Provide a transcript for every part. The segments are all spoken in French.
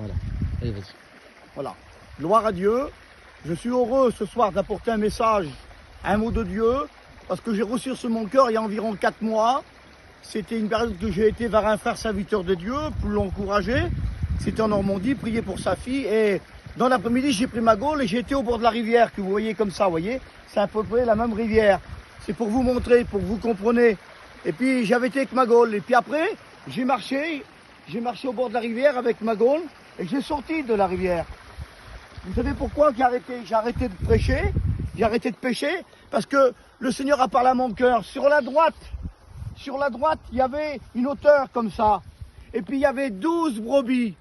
Voilà. Allez, vas-y. Voilà. Gloire à Dieu. Je suis heureux ce soir d'apporter un message, un mot de Dieu, parce que j'ai reçu sur mon cœur il y a environ 4 mois. C'était une période que j'ai été vers un frère serviteur de Dieu pour l'encourager. C'était en Normandie, prier pour sa fille. Et dans l'après-midi, j'ai pris ma gaule et j'ai été au bord de la rivière que vous voyez comme ça, vous voyez. C'est à peu près la même rivière. C'est pour vous montrer, pour que vous compreniez. Et puis j'avais été avec ma gaule. Et puis après, j'ai marché au bord de la rivière avec ma gaule et j'ai sorti de la rivière. Vous savez pourquoi j'ai arrêté de prêcher, j'ai arrêté de pécher? Parce que le Seigneur a parlé à mon cœur. Sur la droite, il y avait une hauteur comme ça. Et puis il y avait 12 brebis.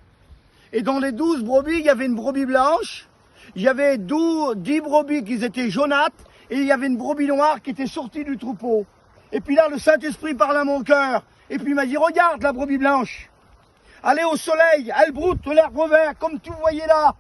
Et dans les 12 brebis, il y avait une brebis blanche. Il y avait 10 brebis qui étaient jaunâtres. Et il y avait une brebis noire qui était sortie du troupeau. Et puis là, le Saint-Esprit parle à mon cœur. Et puis il m'a dit, regarde la brebis blanche. Elle est au soleil, elle broute l'herbe vert, comme tu voyais là.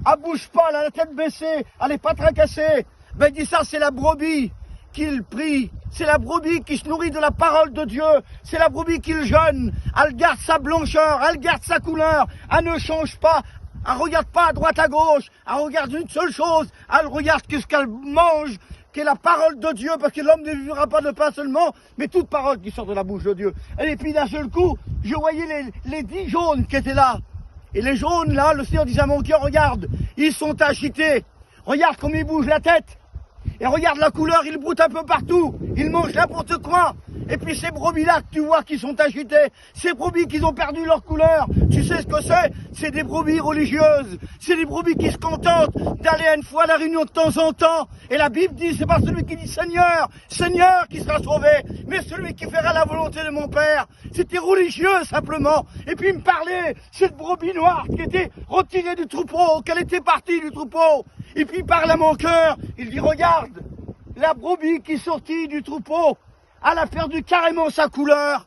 Elle bouge pas, elle a la tête baissée, elle n'est pas tracassée. Ben il dit ça, c'est la brebis qu'il prie. C'est la brebis qui se nourrit de la parole de Dieu. C'est la brebis qu'il jeûne. Elle garde sa blancheur, elle garde sa couleur. Elle ne change pas. Elle ne regarde pas à droite, à gauche. Elle regarde une seule chose. Elle regarde ce qu'elle mange, qui est la parole de Dieu, parce que l'homme ne vivra pas de pain seulement, mais toute parole qui sort de la bouche de Dieu. Et puis d'un seul coup, je voyais les 10 jaunes qui étaient là. Et les jaunes là, le Seigneur disait à mon cœur, regarde, ils sont agités. Regarde comme ils bougent la tête. Et regarde la couleur, ils broutent un peu partout. Ils mangent n'importe quoi. Et puis ces brebis-là que tu vois qui sont agitées, ces brebis qui ont perdu leur couleur, tu sais ce que c'est? C'est des brebis religieuses. C'est des brebis qui se contentent d'aller une fois à la réunion de temps en temps. Et la Bible dit, c'est pas celui qui dit Seigneur, Seigneur qui sera sauvé, mais celui qui fera la volonté de mon Père. C'était religieux simplement. Et puis il me parlait, cette brebis noire qui était retirée du troupeau, qu'elle était partie du troupeau. Et puis il parle à mon cœur, il dit, regarde, la brebis qui est sortie du troupeau, elle a perdu carrément sa couleur.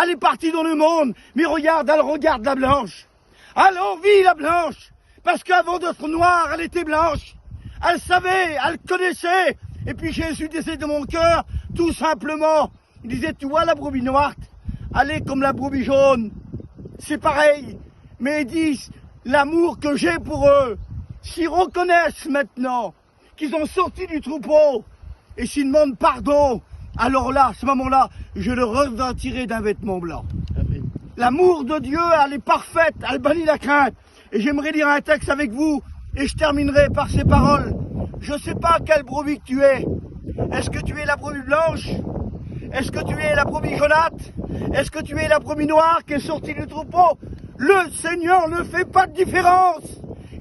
Elle est partie dans le monde, mais regarde, elle regarde la blanche. Elle envie la blanche, parce qu'avant d'être noire, elle était blanche. Elle savait, elle connaissait. Et puis Jésus disait de mon cœur, tout simplement, il disait, tu vois la brebis noire, elle est comme la brebis jaune. C'est pareil, mais ils disent, l'amour que j'ai pour eux, s'ils reconnaissent maintenant qu'ils ont sorti du troupeau, et s'ils demandent pardon, alors là, à ce moment-là, je le revêtirai d'un vêtement blanc. Amen. L'amour de Dieu, elle est parfaite, elle bannit la crainte. Et j'aimerais lire un texte avec vous, et je terminerai par ces paroles. Je ne sais pas quelle brebis que tu es. Est-ce que tu es la brebis blanche? Est-ce que tu es la brebis jaunâtre? Est-ce que tu es la brebis noire qui est sortie du troupeau? Le Seigneur ne fait pas de différence.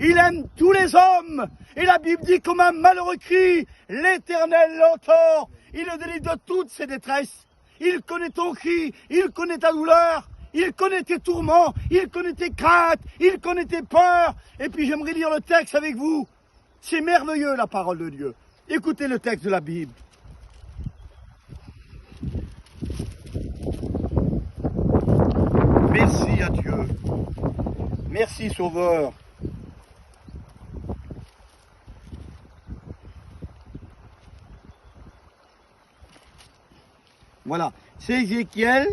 Il aime tous les hommes. Et la Bible dit comme un malheureux cri, l'Éternel l'entend. Il le délivre de toutes ses détresses. Il connaît ton cri, il connaît ta douleur, il connaît tes tourments, il connaît tes craintes, il connaît tes peurs. Et puis j'aimerais lire le texte avec vous. C'est merveilleux la parole de Dieu. Écoutez le texte de la Bible. Merci à Dieu. Merci Sauveur. Voilà, c'est Ézéchiel,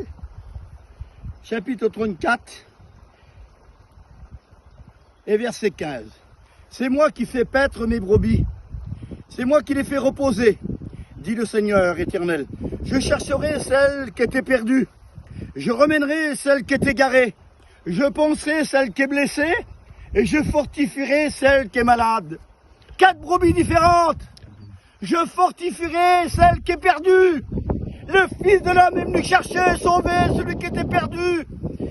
chapitre 34, et verset 15. C'est moi qui fais paître mes brebis, c'est moi qui les fais reposer, dit le Seigneur éternel. Je chercherai celle qui était perdue, je remènerai celle qui est égarée, je penserai celle qui est blessée, et je fortifierai celle qui est malade. 4 brebis différentes, je fortifierai celle qui est perdue. Le Fils de l'homme est venu chercher, sauver celui qui était perdu.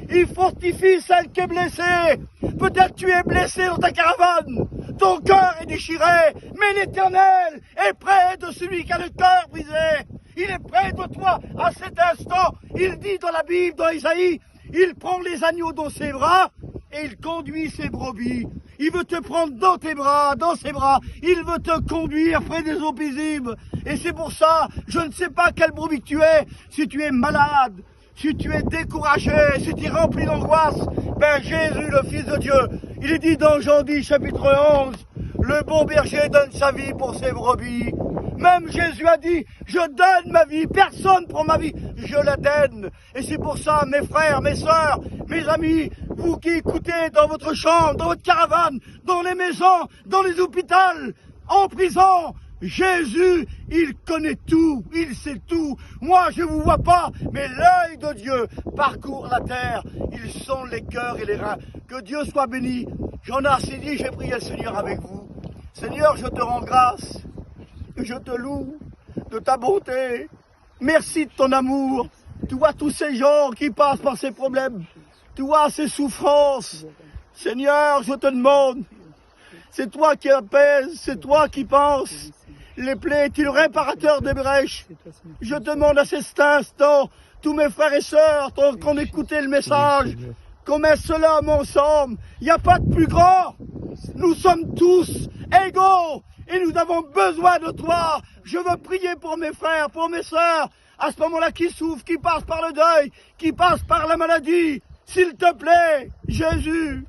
Il fortifie celle qui est blessée. Peut-être tu es blessé dans ta caravane. Ton cœur est déchiré. Mais l'Éternel est près de celui qui a le cœur brisé. Il est près de toi à cet instant. Il dit dans la Bible, dans Isaïe, il prend les agneaux dans ses bras et il conduit ses brebis. Il veut te prendre dans tes bras, dans ses bras. Il veut te conduire près des eaux paisibles. Et c'est pour ça, je ne sais pas quelle brebis tu es. Si tu es malade, si tu es découragé, si tu es rempli d'angoisse, ben Jésus, le Fils de Dieu, il est dit dans Jean 10, chapitre 11, le bon berger donne sa vie pour ses brebis. Même Jésus a dit, je donne ma vie, personne prend ma vie, je la donne. Et c'est pour ça, mes frères, mes sœurs, mes amis, vous qui écoutez dans votre chambre, dans votre caravane, dans les maisons, dans les hôpitaux, en prison, Jésus, il connaît tout, il sait tout. Moi, je ne vous vois pas, mais l'œil de Dieu parcourt la terre. Il sonde les cœurs et les reins. Que Dieu soit béni. J'en ai assez dit, j'ai prié le Seigneur avec vous. Seigneur, je te rends grâce, je te loue de ta bonté. Merci de ton amour. Tu vois tous ces gens qui passent par ces problèmes. Tu vois ces souffrances. Seigneur, je te demande, c'est toi qui apaise, c'est toi qui penses. Les plaies, tu es le réparateur des brèches. Je demande à cet instant, tous mes frères et sœurs, qu'on écouté le message, qu'on met cela ensemble. Il n'y a pas de plus grand. Nous sommes tous égaux et nous avons besoin de toi. Je veux prier pour mes frères, pour mes sœurs, à ce moment-là qui souffrent, qui passent par le deuil, qui passent par la maladie. S'il te plaît, Jésus.